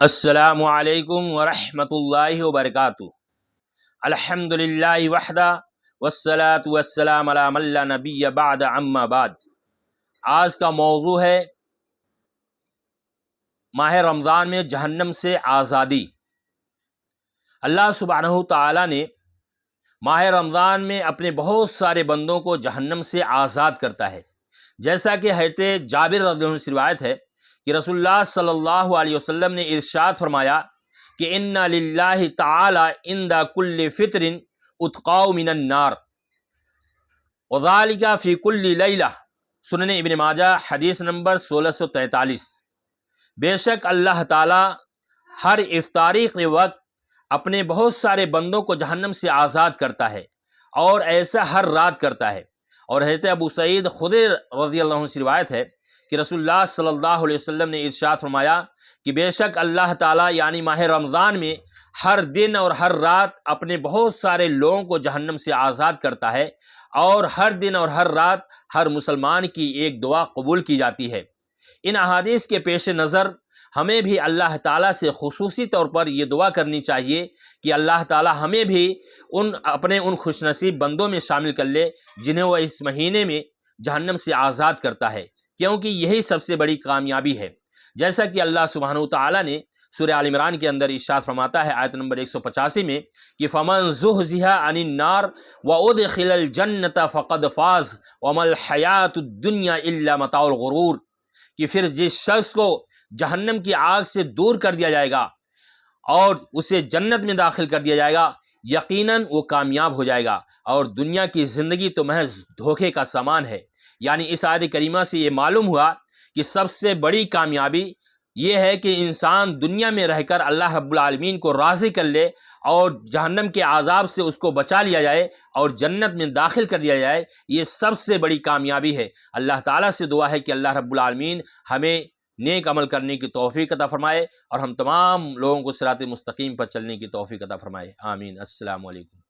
السلام علیکم ورحمۃ اللہ وبرکاتہ۔ الحمدللہ وحدہ والصلاة والسلام علی من لا نبی بعد اما بعد۔ آج کا موضوع ہے ماہ رمضان میں جہنم سے آزادی۔ اللہ سبحانہ تعالیٰ نے ماہ رمضان میں اپنے بہت سارے بندوں کو جہنم سے آزاد کرتا ہے، جیسا کہ حضرت جابر رضی اللہ عنہ سے روایت ہے کہ رسول اللہ صلی اللہ علیہ وسلم نے ارشاد فرمایا کہ ان للہ تعالی عند کل فطر اتقاء من النار وذالک فی کل لیلہ، سنن ابن ماجہ حدیث نمبر 1643۔ بے شک اللہ تعالی ہر افطاری کے وقت اپنے بہت سارے بندوں کو جہنم سے آزاد کرتا ہے، اور ایسا ہر رات کرتا ہے۔ اور حضرت ابو سعید خدری رضی اللہ عنہ سے روایت ہے کہ رسول اللہ صلی اللہ علیہ وسلم نے ارشاد فرمایا کہ بے شک اللہ تعالیٰ یعنی ماہ رمضان میں ہر دن اور ہر رات اپنے بہت سارے لوگوں کو جہنم سے آزاد کرتا ہے، اور ہر دن اور ہر رات ہر مسلمان کی ایک دعا قبول کی جاتی ہے۔ ان احادیث کے پیش نظر ہمیں بھی اللہ تعالیٰ سے خصوصی طور پر یہ دعا کرنی چاہیے کہ اللہ تعالیٰ ہمیں بھی اپنے ان خوش نصیب بندوں میں شامل کر لے جنہیں وہ اس مہینے میں جہنم سے آزاد کرتا ہے، کیونکہ یہی سب سے بڑی کامیابی ہے۔ جیسا کہ اللہ سبحانہ تعالیٰ نے سورہ آل عمران کے اندر ارشاد فرماتا ہے آیت نمبر 185 میں کہ فَمَنْ زُحْزِحَ عَنِ النَّارِ وَأُدْخِلَ الْجَنَّةَ فَقَدْ فَازَ وَمَا الْحَيَاةُ الدُّنْيَا إِلَّا مَتَاعُ الْغُرُورِ، کہ پھر جس شخص کو جہنم کی آگ سے دور کر دیا جائے گا اور اسے جنت میں داخل کر دیا جائے گا، یقیناً وہ کامیاب ہو جائے گا، اور دنیا کی زندگی تو محض دھوکے کا سامان ہے۔ یعنی اس آیت کریمہ سے یہ معلوم ہوا کہ سب سے بڑی کامیابی یہ ہے کہ انسان دنیا میں رہ کر اللہ رب العالمین کو راضی کر لے، اور جہنم کے عذاب سے اس کو بچا لیا جائے اور جنت میں داخل کر دیا جائے۔ یہ سب سے بڑی کامیابی ہے۔ اللہ تعالیٰ سے دعا ہے کہ اللہ رب العالمین ہمیں نیک عمل کرنے کی توفیق عطا فرمائے، اور ہم تمام لوگوں کو صراط مستقیم پر چلنے کی توفیق عطا فرمائے۔ آمین۔ السلام علیکم۔